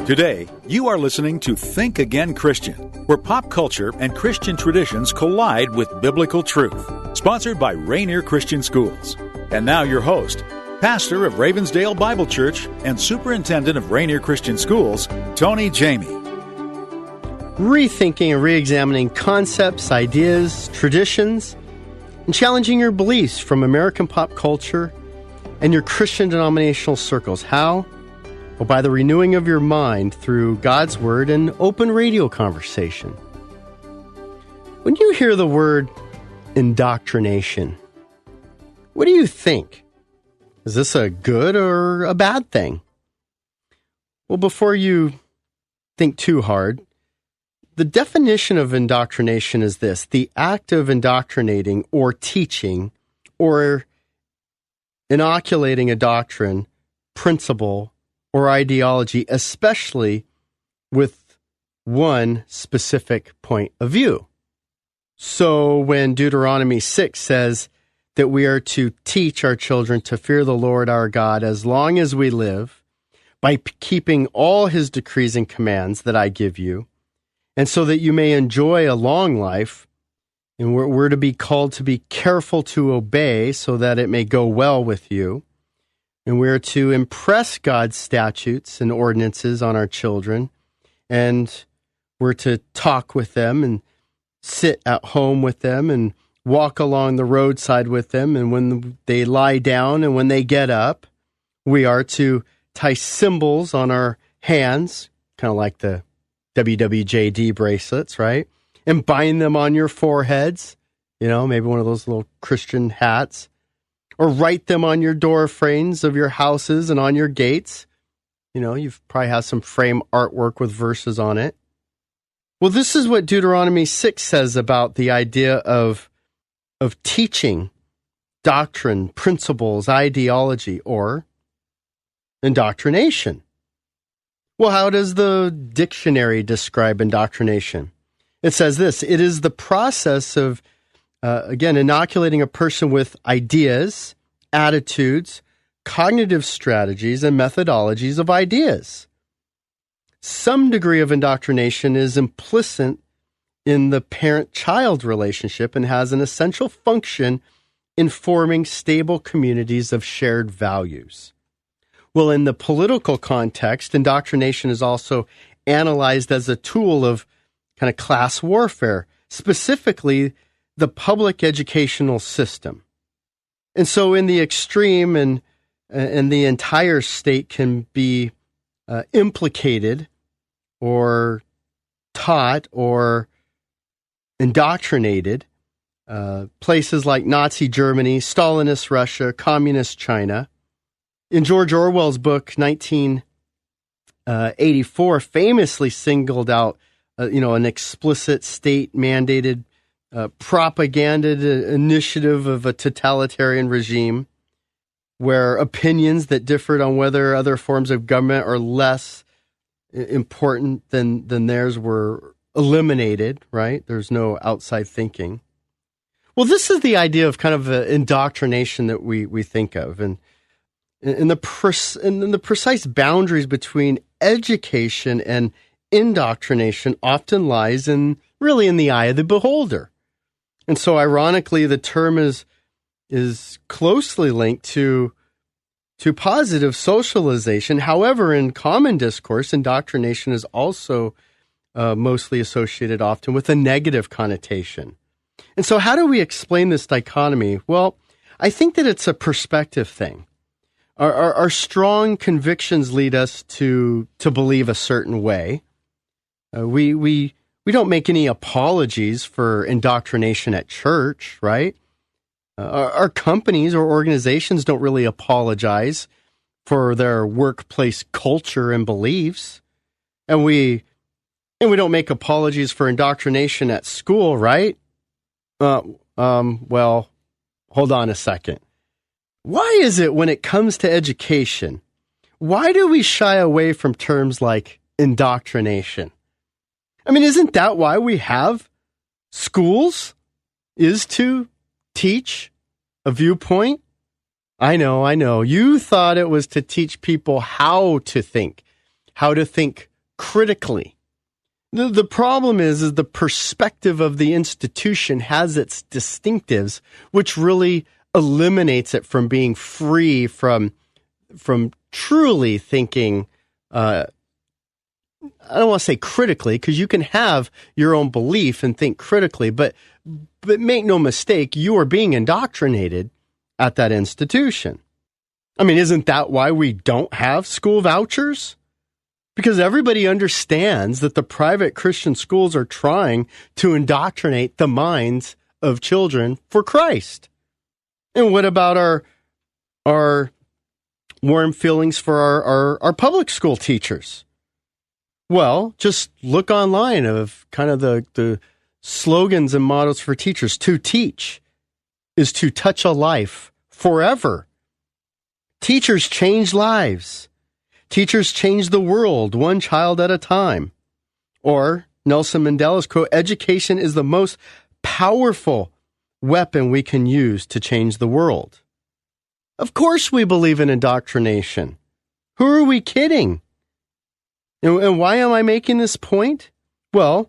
Today, you are listening to Think Again Christian, where pop culture and Christian traditions collide with biblical truth. Sponsored by Rainier Christian Schools. And now your host, pastor of Ravensdale Bible Church and superintendent of Rainier Christian Schools, Tony Jamie. Rethinking and re-examining concepts, ideas, traditions, and challenging your beliefs from American pop culture and your Christian denominational circles. How? Well, by the renewing of your mind through God's Word and open radio conversation. When you hear the word indoctrination, what do you think? Is this a good or a bad thing? Well, before you think too hard, the definition of indoctrination is this: the act of indoctrinating or teaching or inoculating a doctrine, principle, or ideology, especially with one specific point of view. So when Deuteronomy 6 says that we are to teach our children to fear the Lord our God as long as we live, by keeping all his decrees and commands that I give you, and so that you may enjoy a long life, and we're to be called to be careful to obey so that it may go well with you, and we're to impress God's statutes and ordinances on our children, and we're to talk with them and sit at home with them and walk along the roadside with them, and when they lie down and when they get up, we are to tie symbols on our hands, kind of like the WWJD bracelets, right? And bind them on your foreheads, maybe one of those little Christian hats. Or write them on your door frames of your houses and on your gates. You've probably have some frame artwork with verses on it. Well, this is what Deuteronomy 6 says about the idea of teaching doctrine, principles, ideology, or indoctrination. Well, how does the dictionary describe indoctrination? It says this: it is the process of inoculating a person with ideas, attitudes, cognitive strategies, and methodologies of ideas. Some degree of indoctrination is implicit in the parent-child relationship and has an essential function in forming stable communities of shared values. Well, in the political context, indoctrination is also analyzed as a tool of kind of class warfare, specifically the public educational system. And so in the extreme, and the entire state can be implicated or taught or indoctrinated. Places like Nazi Germany, Stalinist Russia, Communist China. In George Orwell's book, 1984, famously singled out an explicit state-mandated propaganda initiative of a totalitarian regime where opinions that differed on whether other forms of government are less important than theirs were eliminated, right? There's no outside thinking. Well, this is the idea of kind of indoctrination that we think of. And the precise boundaries between education and indoctrination often lies really in the eye of the beholder. And so, ironically, the term is closely linked to positive socialization. However, in common discourse, indoctrination is also mostly associated often with a negative connotation. And so, how do we explain this dichotomy? Well, I think that it's a perspective thing. Our strong convictions lead us to believe a certain way. We don't make any apologies for indoctrination at church, right? Our companies or organizations don't really apologize for their workplace culture and beliefs. And we don't make apologies for indoctrination at school, right? Well, hold on a second. Why is it when it comes to education, why do we shy away from terms like indoctrination? I mean, isn't that why we have schools? Is to teach a viewpoint? I know. You thought it was to teach people how to think critically. The problem is the perspective of the institution has its distinctives, which really eliminates it from being free from truly thinking, I don't want to say critically, because you can have your own belief and think critically, but make no mistake, you are being indoctrinated at that institution. I mean, isn't that why we don't have school vouchers? Because everybody understands that the private Christian schools are trying to indoctrinate the minds of children for Christ. And what about our warm feelings for our public school teachers? Well, just look online of kind of the slogans and mottos for teachers. To teach is to touch a life forever. Teachers change lives. Teachers change the world, one child at a time. Or Nelson Mandela's quote, education is the most powerful weapon we can use to change the world. Of course we believe in indoctrination. Who are we kidding? And why am I making this point? Well,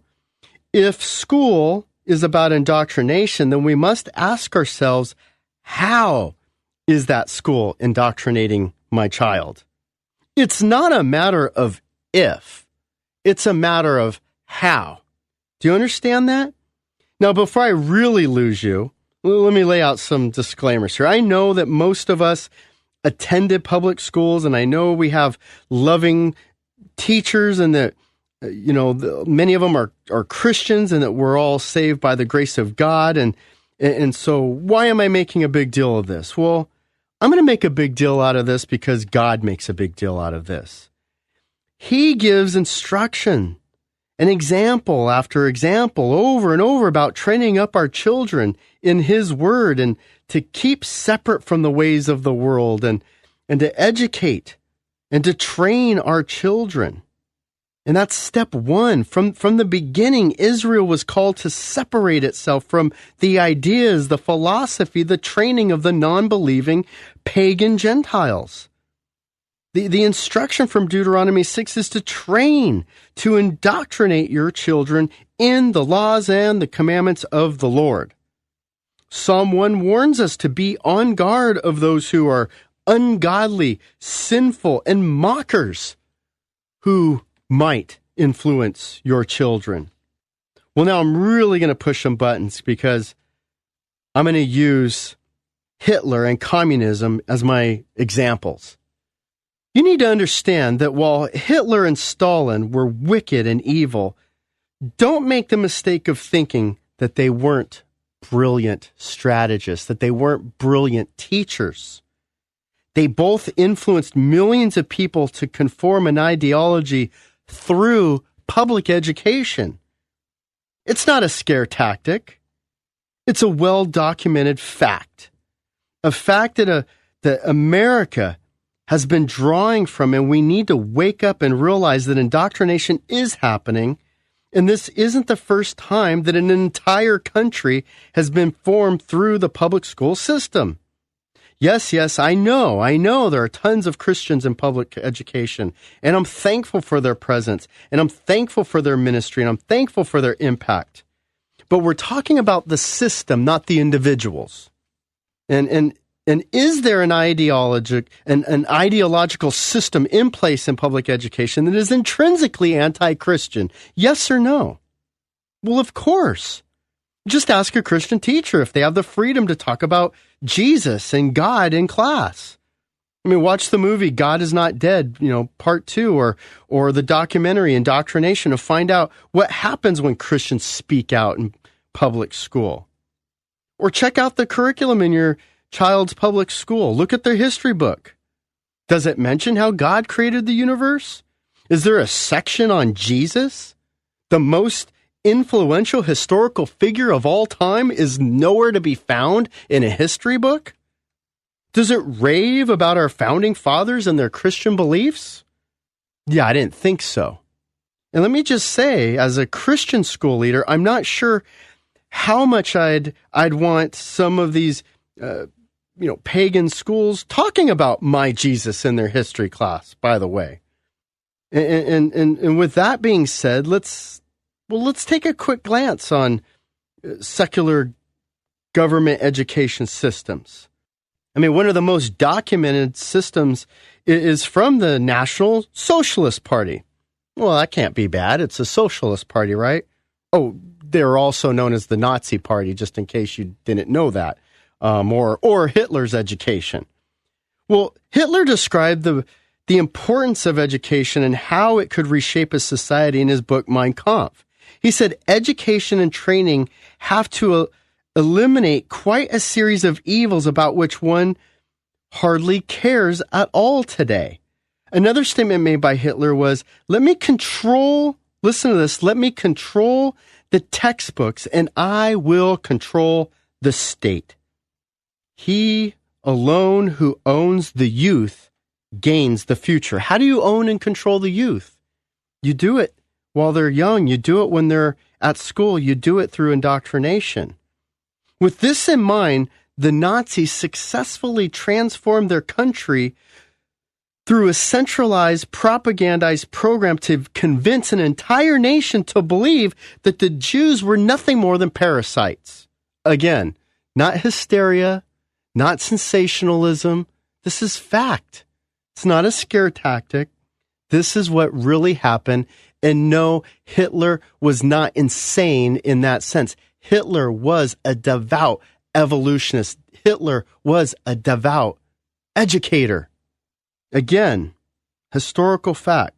if school is about indoctrination, then we must ask ourselves, how is that school indoctrinating my child? It's not a matter of if, it's a matter of how. Do you understand that? Now, before I really lose you, let me lay out some disclaimers here. I know that most of us attended public schools, and I know we have loving teachers, and that many of them are Christians, and that we're all saved by the grace of God. And so why am I making a big deal of this? Well, I'm going to make a big deal out of this because God makes a big deal out of this. He gives instruction, an example after example, over and over about training up our children in His Word and to keep separate from the ways of the world and to educate and to train our children. And that's step one. From the beginning, Israel was called to separate itself from the ideas, the philosophy, the training of the non-believing pagan Gentiles. The instruction from Deuteronomy 6 is to train, to indoctrinate your children in the laws and the commandments of the Lord. Psalm 1 warns us to be on guard of those who are ungodly, sinful, and mockers who might influence your children. Well, now I'm really going to push some buttons because I'm going to use Hitler and communism as my examples. You need to understand that while Hitler and Stalin were wicked and evil, don't make the mistake of thinking that they weren't brilliant strategists, that they weren't brilliant teachers. They both influenced millions of people to conform an ideology through public education. It's not a scare tactic. It's a well-documented fact. A fact that America has been drawing from, and we need to wake up and realize that indoctrination is happening, and this isn't the first time that an entire country has been formed through the public school system. Yes, I know there are tons of Christians in public education, and I'm thankful for their presence, and I'm thankful for their ministry, and I'm thankful for their impact. But we're talking about the system, not the individuals. And is there an ideological system in place in public education that is intrinsically anti-Christian? Yes or no? Well, of course. Just ask a Christian teacher if they have the freedom to talk about Jesus and God in class. I mean, watch the movie God Is Not Dead, part 2, or the documentary Indoctrination to find out what happens when Christians speak out in public school. Or check out the curriculum in your child's public school. Look at their history book. Does it mention how God created the universe? Is there a section on Jesus? The most influential historical figure of all time is nowhere to be found in a history book? Does it rave about our founding fathers and their Christian beliefs? Yeah, I didn't think so. And let me just say, as a Christian school leader, I'm not sure how much I'd want some of these pagan schools talking about my Jesus in their history class, by the way. And with that being said, let's take a quick glance on secular government education systems. I mean, one of the most documented systems is from the National Socialist Party. Well, that can't be bad. It's a socialist party, right? Oh, they're also known as the Nazi Party, just in case you didn't know that, or Hitler's education. Well, Hitler described the importance of education and how it could reshape a society in his book, Mein Kampf. He said education and training have to eliminate quite a series of evils about which one hardly cares at all today. Another statement made by Hitler was, listen to this, let me control the textbooks and I will control the state. He alone who owns the youth gains the future. How do you own and control the youth? You do it while they're young. You do it when they're at school. You do it through indoctrination. With this in mind, the Nazis successfully transformed their country through a centralized, propagandized program to convince an entire nation to believe that the Jews were nothing more than parasites. Again, not hysteria, not sensationalism. This is fact. It's not a scare tactic. This is what really happened. And no, Hitler was not insane in that sense. Hitler was a devout evolutionist. Hitler was a devout educator. Again, historical fact.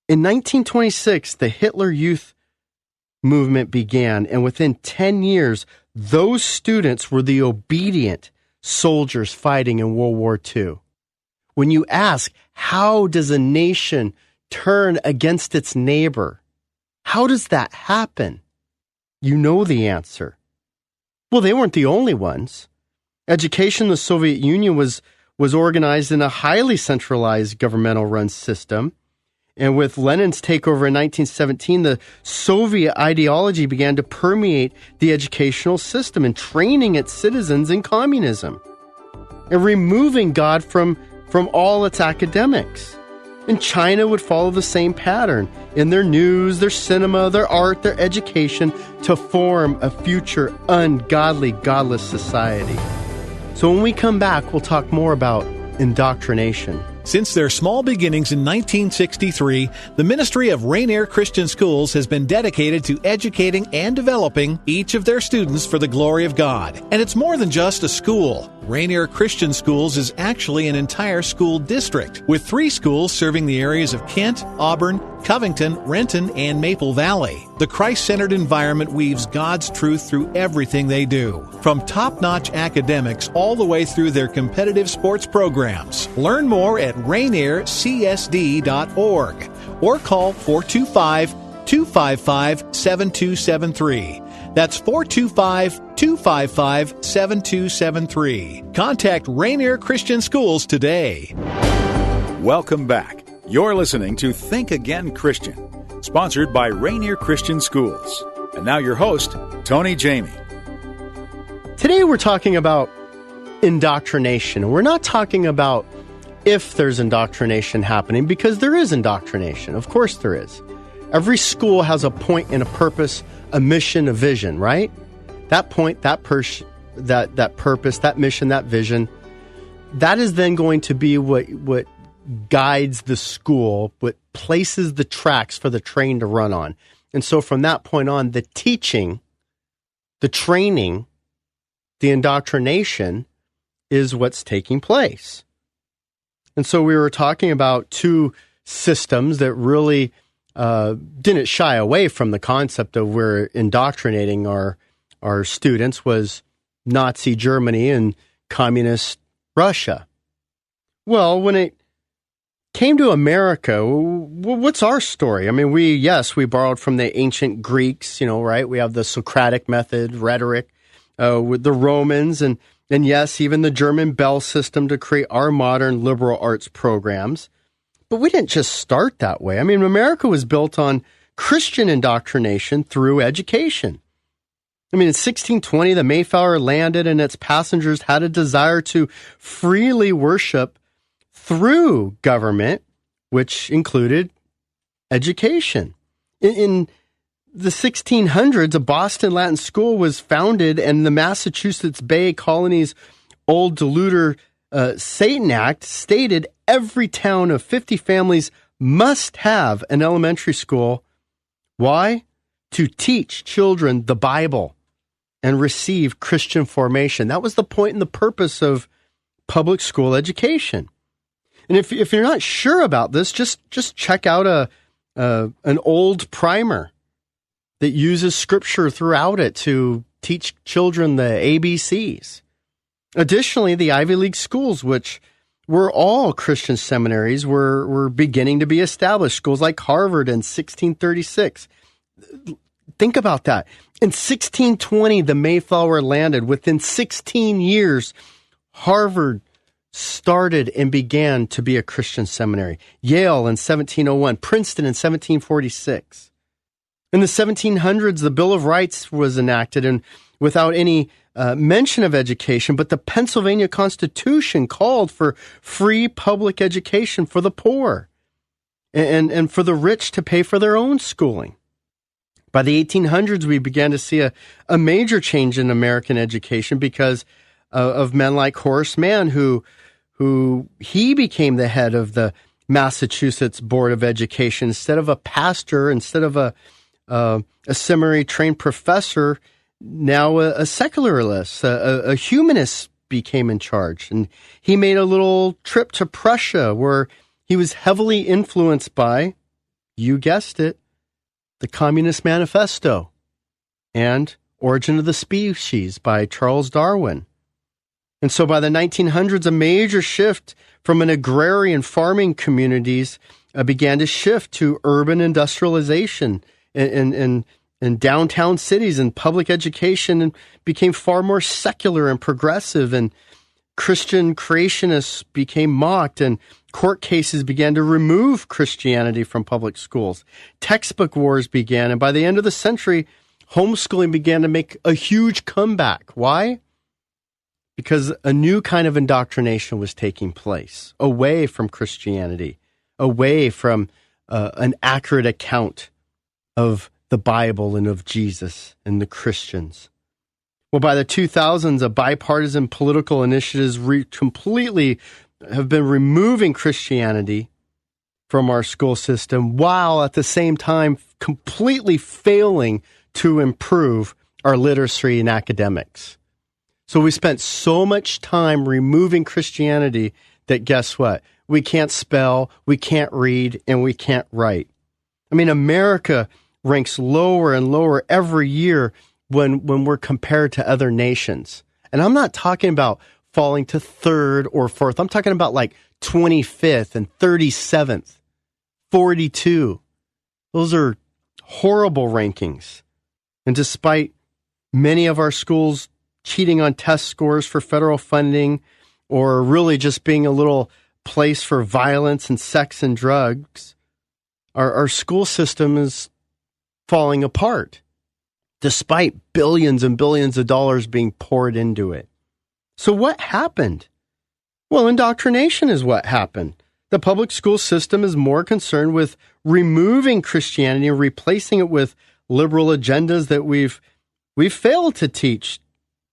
In 1926, the Hitler Youth movement began, and within 10 years, those students were the obedient soldiers fighting in World War II. When you ask, how does a nation turn against its neighbor? How does that happen? You know the answer. Well, they weren't the only ones. Education in the Soviet Union was organized in a highly centralized governmental-run system. And with Lenin's takeover in 1917, the Soviet ideology began to permeate the educational system and training its citizens in communism and removing God from all its academics. And China would follow the same pattern in their news, their cinema, their art, their education to form a future ungodly, godless society. So when we come back, we'll talk more about indoctrination. Since their small beginnings in 1963, the Ministry of Rainier Christian Schools has been dedicated to educating and developing each of their students for the glory of God. And it's more than just a school. Rainier Christian Schools is actually an entire school district, with 3 schools serving the areas of Kent, Auburn, Covington, Renton, and Maple Valley. The Christ-centered environment weaves God's truth through everything they do, from top-notch academics all the way through their competitive sports programs. Learn more at rainiercsd.org or call 425-255-7273. That's 425-255-7273. Contact Rainier Christian Schools today. Welcome back. You're listening to Think Again Christian, sponsored by Rainier Christian Schools. And now your host, Tony Jamie. Today we're talking about indoctrination. We're not talking about if there's indoctrination happening, because there is indoctrination. Of course there is. Every school has a point and a purpose, a mission, a vision, right? That point, that purpose, that mission, that vision, that is then going to be what guides the school, what places the tracks for the train to run on. And so from that point on, the teaching, the training, the indoctrination is what's taking place. And so we were talking about 2 systems that really didn't shy away from the concept of we're indoctrinating our students, was Nazi Germany and communist Russia. Well, when it came to America, what's our story? I mean, we borrowed from the ancient Greeks, right? We have the Socratic method, rhetoric, with the Romans, and yes, even the German Bell system to create our modern liberal arts programs. But we didn't just start that way. I mean, America was built on Christian indoctrination through education. I mean, in 1620, the Mayflower landed and its passengers had a desire to freely worship through government, which included education. In the 1600s, a Boston Latin school was founded, and the Massachusetts Bay Colony's Old Deluder Satan Act stated every town of 50 families must have an elementary school. Why? To teach children the Bible and receive Christian formation. That was the point and the purpose of public school education. And if you're not sure about this, just check out an old primer that uses scripture throughout it to teach children the ABCs. Additionally, the Ivy League schools, which were all Christian seminaries, were beginning to be established. Schools like Harvard in 1636. Think about that. In 1620, the Mayflower landed. Within 16 years, Harvard started and began to be a Christian seminary. Yale in 1701, Princeton in 1746. In the 1700s, the Bill of Rights was enacted, and without any mention of education, but the Pennsylvania Constitution called for free public education for the poor and for the rich to pay for their own schooling. By the 1800s, we began to see a major change in American education because of men like Horace Mann, who he became the head of the Massachusetts Board of Education. Instead of a pastor, instead of a seminary-trained professor, now a secularist, a humanist became in charge. And he made a little trip to Prussia where he was heavily influenced by, you guessed it, the Communist Manifesto and Origin of the Species by Charles Darwin. And so by the 1900s, a major shift from an agrarian farming communities began to shift to urban industrialization in downtown cities, and public education and became far more secular and progressive, and Christian creationists became mocked, and court cases began to remove Christianity from public schools. Textbook wars began, and by the end of the century, homeschooling began to make a huge comeback. Why? Because a new kind of indoctrination was taking place, away from Christianity, away from an accurate account of the Bible and of Jesus and the Christians. Well, by the 2000s, a bipartisan political initiatives completely have been removing Christianity from our school system, while at the same time completely failing to improve our literacy and academics. So we spent so much time removing Christianity that guess what? We can't spell, we can't read, and we can't write. I mean, America ranks lower and lower every year when we're compared to other nations. And I'm not talking about falling to third or fourth. I'm talking about like 25th and 37th, 42. Those are horrible rankings. And despite many of our schools cheating on test scores for federal funding, or really just being a little place for violence and sex and drugs, our school system is falling apart, despite billions and billions of dollars being poured into it. So what happened? Well, indoctrination is what happened. The public school system is more concerned with removing Christianity and replacing it with liberal agendas that we've failed to teach.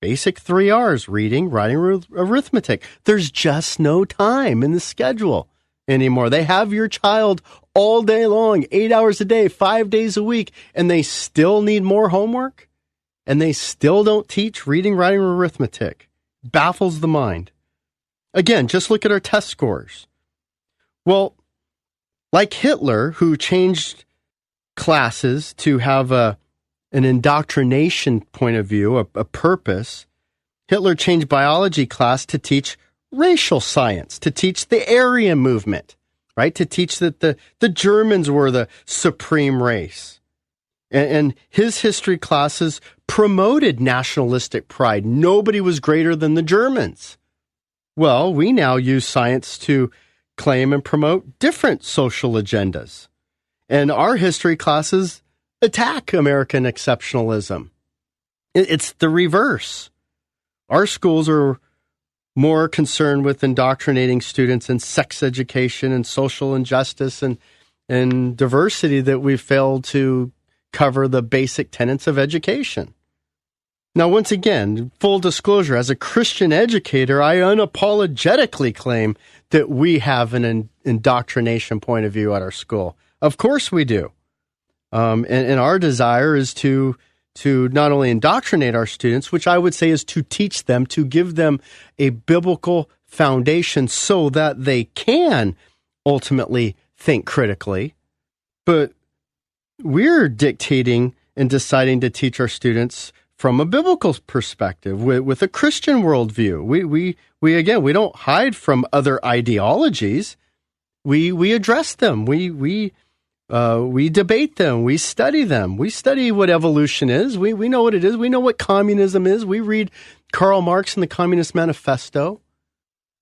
Basic 3 R's, reading, writing, arithmetic. There's just no time in the schedule anymore. They have your child all day long, 8 hours a day, 5 days a week, and they still need more homework, and they still don't teach reading, writing, or arithmetic. Baffles the mind. Again, just look at our test scores. Well, like Hitler, who changed classes to have an indoctrination point of view, a purpose, Hitler changed biology class to teach racial science, to teach the Aryan movement, right? To teach that the Germans were the supreme race. And his history classes promoted nationalistic pride. Nobody was greater than the Germans. Well, we now use science to claim and promote different social agendas. And our history classes attack American exceptionalism. It's the reverse. Our schools are more concerned with indoctrinating students in sex education and social injustice and and diversity that we failed to cover the basic tenets of education. Now, once again, full disclosure, as a Christian educator, I unapologetically claim that we have an indoctrination point of view at our school. Of course we do. And our desire is to not only indoctrinate our students, which I would say is to teach them, to give them a biblical foundation so that they can ultimately think critically, but we're dictating and deciding to teach our students from a biblical perspective, with a Christian worldview. We don't hide from other ideologies. We address them. We debate them. We study them. We study what evolution is. We know what it is. We know what communism is. We read Karl Marx and the Communist Manifesto.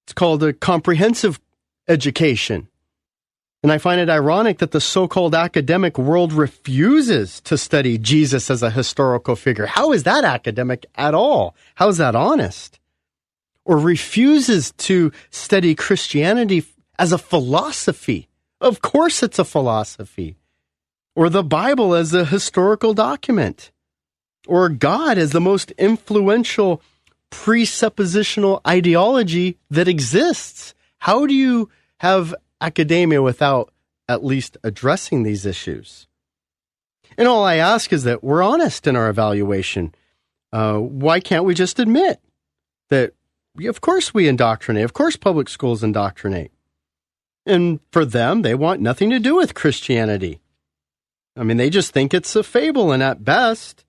It's called a comprehensive education. And I find it ironic that the so-called academic world refuses to study Jesus as a historical figure. How is that academic at all? How is that honest? Or refuses to study Christianity as a philosophy. Of course it's a philosophy. Or the Bible as a historical document. Or God as the most influential presuppositional ideology that exists. How do you have academia without at least addressing these issues? And all I ask is that we're honest in our evaluation. Why can't we just admit that, of course we indoctrinate, of course public schools indoctrinate. And for them, they want nothing to do with Christianity. I mean, they just think it's a fable and at best,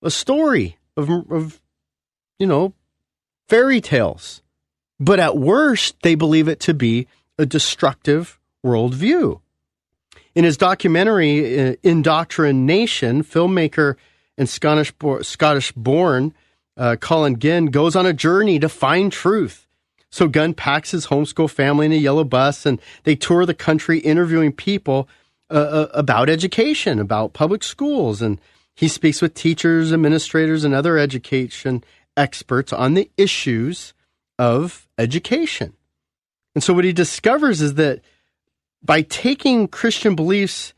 a story of fairy tales. But at worst, they believe it to be a destructive worldview. In his documentary, Indoctrination, filmmaker and Scottish-born Colin Gunn goes on a journey to find truth. So Gunn packs his homeschool family in a yellow bus, and they tour the country interviewing people about education, about public schools. And he speaks with teachers, administrators, and other education experts on the issues of education. And so what he discovers is that by taking Christian beliefs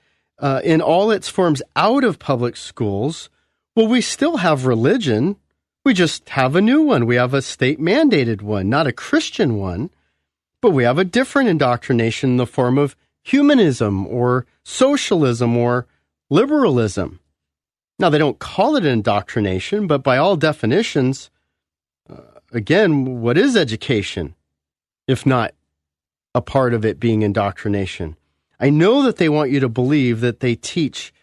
in all its forms out of public schools, well, we still have religion. We just have a new one. We have a state-mandated one, not a Christian one, but we have a different indoctrination in the form of humanism or socialism or liberalism. Now, they don't call it indoctrination, but by all definitions, again, what is education, if not a part of it being indoctrination? I know that they want you to believe that they teach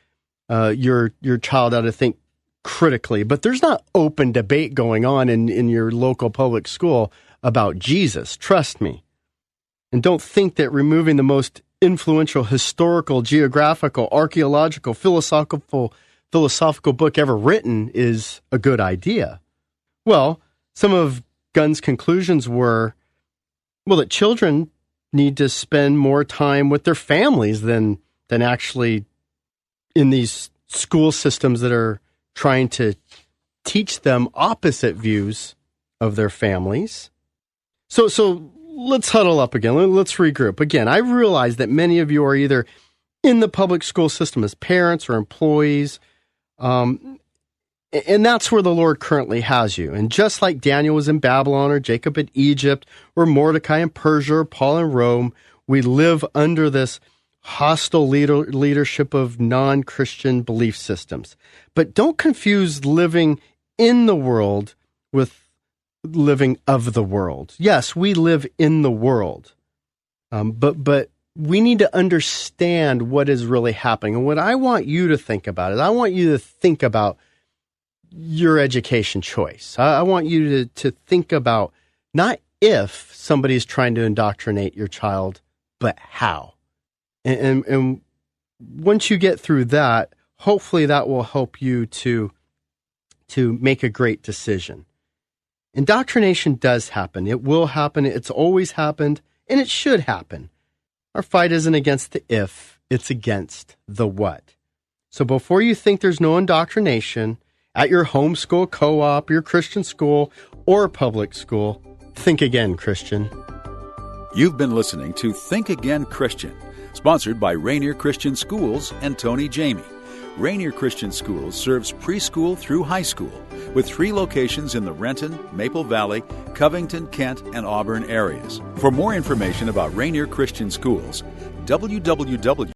your child how to think critically, but there's not open debate going on in your local public school about Jesus. Trust me. And don't think that removing the most influential historical, geographical, archaeological, philosophical book ever written is a good idea. Well, some of Gunn's conclusions were, that children need to spend more time with their families than actually in these school systems that are trying to teach them opposite views of their families. So let's huddle up again. Let's regroup. Again, I realize that many of you are either in the public school system as parents or employees, and that's where the Lord currently has you. And just like Daniel was in Babylon or Jacob in Egypt or Mordecai in Persia or Paul in Rome, we live under this hostile leadership of non-Christian belief systems. But don't confuse living in the world with living of the world. Yes, we live in the world, but we need to understand what is really happening. And what I want you to think about is I want you to think about your education choice. I want you to think about not if somebody's trying to indoctrinate your child, but how. And once you get through that, hopefully that will help you to make a great decision. Indoctrination does happen. It will happen. It's always happened, and it should happen. Our fight isn't against the if, it's against the what. So before you think there's no indoctrination at your homeschool, co-op, your Christian school, or public school, think again, Christian. You've been listening to Think Again Christian, Sponsored by Rainier Christian Schools and Tony Jamie. Rainier Christian Schools serves preschool through high school with 3 locations in the Renton, Maple Valley, Covington, Kent, and Auburn areas. For more information about Rainier Christian Schools, www